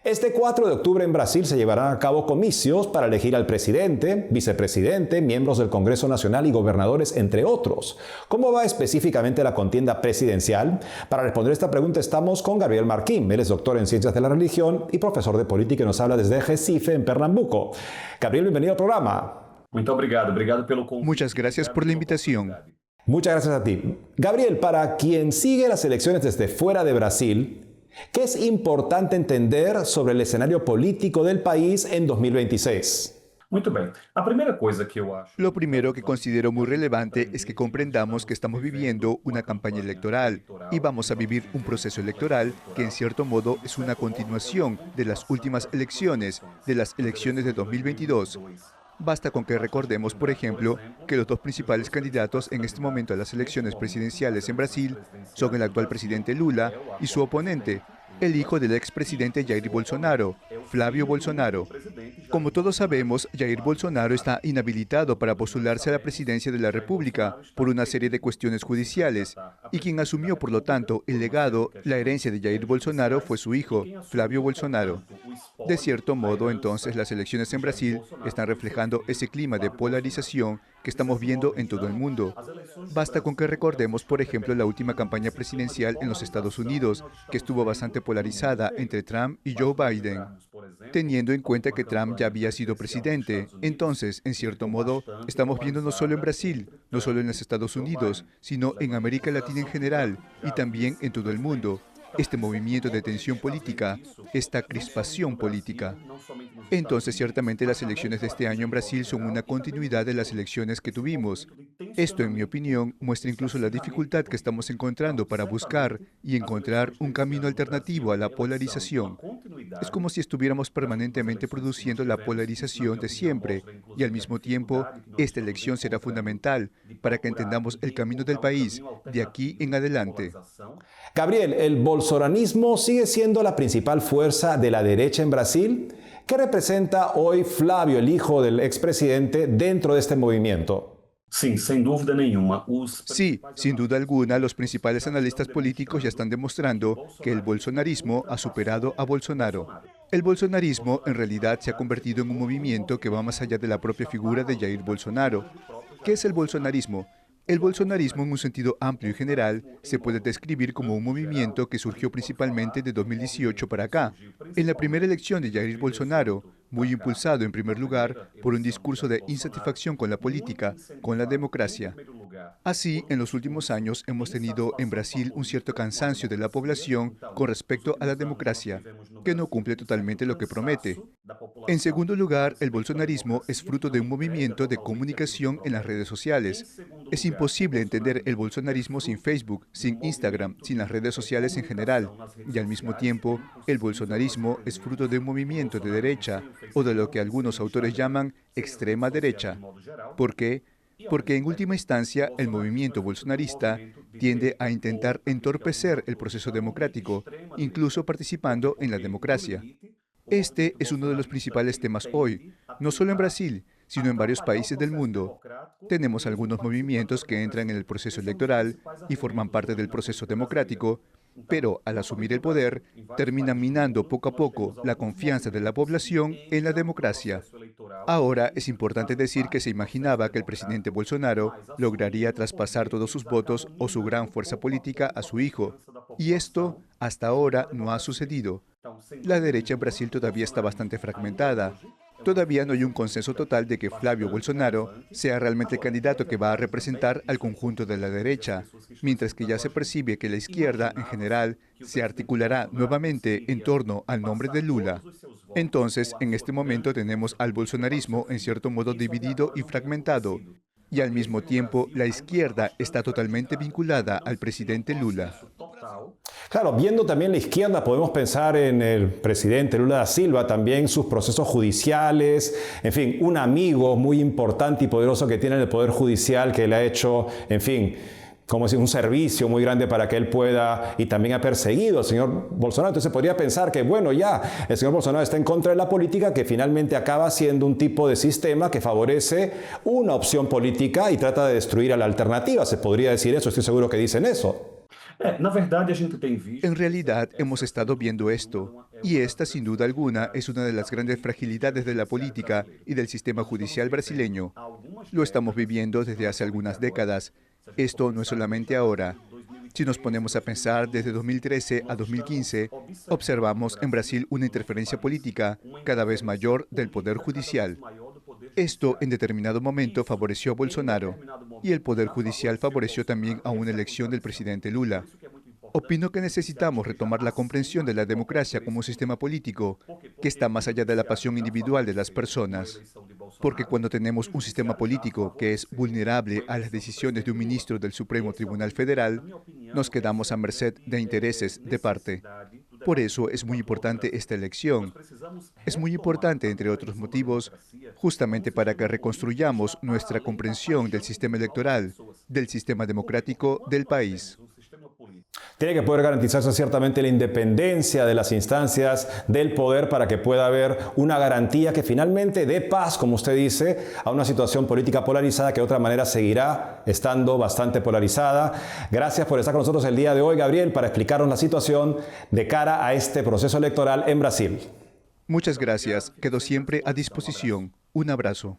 Este 4 de octubre en Brasil se llevarán a cabo comicios para elegir al presidente, vicepresidente, miembros del Congreso Nacional y gobernadores, entre otros. ¿Cómo va específicamente la contienda presidencial? Para responder esta pregunta estamos con Gabriel Marquín. Él es doctor en Ciencias de la Religión y profesor de Política y nos habla desde Recife, en Pernambuco. Gabriel, bienvenido al programa. Muchas gracias por la invitación. Muchas gracias a ti. Gabriel, para quien sigue las elecciones desde fuera de Brasil, ¿qué es importante entender sobre el escenario político del país en 2026? Lo primero que considero muy relevante es que comprendamos que estamos viviendo una campaña electoral y vamos a vivir un proceso electoral que en cierto modo es una continuación de las últimas elecciones, de las elecciones de 2022. Basta con que recordemos, por ejemplo, que los dos principales candidatos en este momento a las elecciones presidenciales en Brasil son el actual presidente Lula y su oponente, el hijo del expresidente Jair Bolsonaro, Flávio Bolsonaro. Como todos sabemos, Jair Bolsonaro está inhabilitado para postularse a la presidencia de la República por una serie de cuestiones judiciales, y quien asumió, por lo tanto, el legado, la herencia de Jair Bolsonaro fue su hijo, Flávio Bolsonaro. De cierto modo, entonces, las elecciones en Brasil están reflejando ese clima de polarización que estamos viendo en todo el mundo. Basta con que recordemos, por ejemplo, la última campaña presidencial en los Estados Unidos, que estuvo bastante polarizada entre Trump y Joe Biden. Teniendo en cuenta que Trump ya había sido presidente, entonces, en cierto modo, estamos viendo no solo en Brasil, no solo en los Estados Unidos, sino en América Latina en general y también en todo el mundo, este movimiento de tensión política, esta crispación política. Entonces, ciertamente las elecciones de este año en Brasil son una continuidad de las elecciones que tuvimos. Esto, en mi opinión, muestra incluso la dificultad que estamos encontrando para buscar y encontrar un camino alternativo a la polarización. Es como si estuviéramos permanentemente produciendo la polarización de siempre, y al mismo tiempo, esta elección será fundamental para que entendamos el camino del país de aquí en adelante. Gabriel, ¿el bolsonarismo sigue siendo la principal fuerza de la derecha en Brasil? ¿Qué representa hoy Flávio, el hijo del expresidente, dentro de este movimiento? Sí, sin duda alguna, los principales analistas políticos ya están demostrando que el bolsonarismo ha superado a Bolsonaro. El bolsonarismo en realidad se ha convertido en un movimiento que va más allá de la propia figura de Jair Bolsonaro. ¿Qué es el bolsonarismo? El bolsonarismo, en un sentido amplio y general, se puede describir como un movimiento que surgió principalmente de 2018 para acá, en la primera elección de Jair Bolsonaro, muy impulsado en primer lugar por un discurso de insatisfacción con la política, con la democracia. Así, en los últimos años hemos tenido en Brasil un cierto cansancio de la población con respecto a la democracia, que no cumple totalmente lo que promete. En segundo lugar, el bolsonarismo es fruto de un movimiento de comunicación en las redes sociales. Es imposible entender el bolsonarismo sin Facebook, sin Instagram, sin las redes sociales en general. Y al mismo tiempo, el bolsonarismo es fruto de un movimiento de derecha, o de lo que algunos autores llaman extrema derecha. ¿Por qué? Porque en última instancia el movimiento bolsonarista tiende a intentar entorpecer el proceso democrático, incluso participando en la democracia. Este es uno de los principales temas hoy, no solo en Brasil, sino en varios países del mundo. Tenemos algunos movimientos que entran en el proceso electoral y forman parte del proceso democrático, pero al asumir el poder, terminan minando poco a poco la confianza de la población en la democracia. Ahora, es importante decir que se imaginaba que el presidente Bolsonaro lograría traspasar todos sus votos o su gran fuerza política a su hijo, y esto, hasta ahora, no ha sucedido. La derecha en Brasil todavía está bastante fragmentada. Todavía no hay un consenso total de que Flávio Bolsonaro sea realmente el candidato que va a representar al conjunto de la derecha, mientras que ya se percibe que la izquierda, en general, se articulará nuevamente en torno al nombre de Lula. Entonces, en este momento tenemos al bolsonarismo en cierto modo dividido y fragmentado, y al mismo tiempo la izquierda está totalmente vinculada al presidente Lula. Claro, viendo también la izquierda, podemos pensar en el presidente Lula da Silva, también sus procesos judiciales, en fin, un amigo muy importante y poderoso que tiene en el Poder Judicial que le ha hecho, en fin, como decir, un servicio muy grande para que él pueda, y también ha perseguido al señor Bolsonaro. Entonces podría pensar que, bueno, ya el señor Bolsonaro está en contra de la política, que finalmente acaba siendo un tipo de sistema que favorece una opción política y trata de destruir a la alternativa. Se podría decir eso, estoy seguro que dicen eso. En realidad hemos estado viendo esto. Y esta, sin duda alguna, es una de las grandes fragilidades de la política y del sistema judicial brasileño. Lo estamos viviendo desde hace algunas décadas. Esto no es solamente ahora. Si nos ponemos a pensar desde 2013 a 2015, observamos en Brasil una interferencia política cada vez mayor del Poder Judicial. Esto en determinado momento favoreció a Bolsonaro y el Poder Judicial favoreció también a una elección del presidente Lula. Opino que necesitamos retomar la comprensión de la democracia como un sistema político que está más allá de la pasión individual de las personas. Porque cuando tenemos un sistema político que es vulnerable a las decisiones de un ministro del Supremo Tribunal Federal, nos quedamos a merced de intereses de parte. Por eso es muy importante esta elección. Es muy importante, entre otros motivos, justamente para que reconstruyamos nuestra comprensión del sistema electoral, del sistema democrático del país. Tiene que poder garantizarse ciertamente la independencia de las instancias del poder para que pueda haber una garantía que finalmente dé paz, como usted dice, a una situación política polarizada que de otra manera seguirá estando bastante polarizada. Gracias por estar con nosotros el día de hoy, Gabriel, para explicarnos la situación de cara a este proceso electoral en Brasil. Muchas gracias. Quedo siempre a disposición. Un abrazo.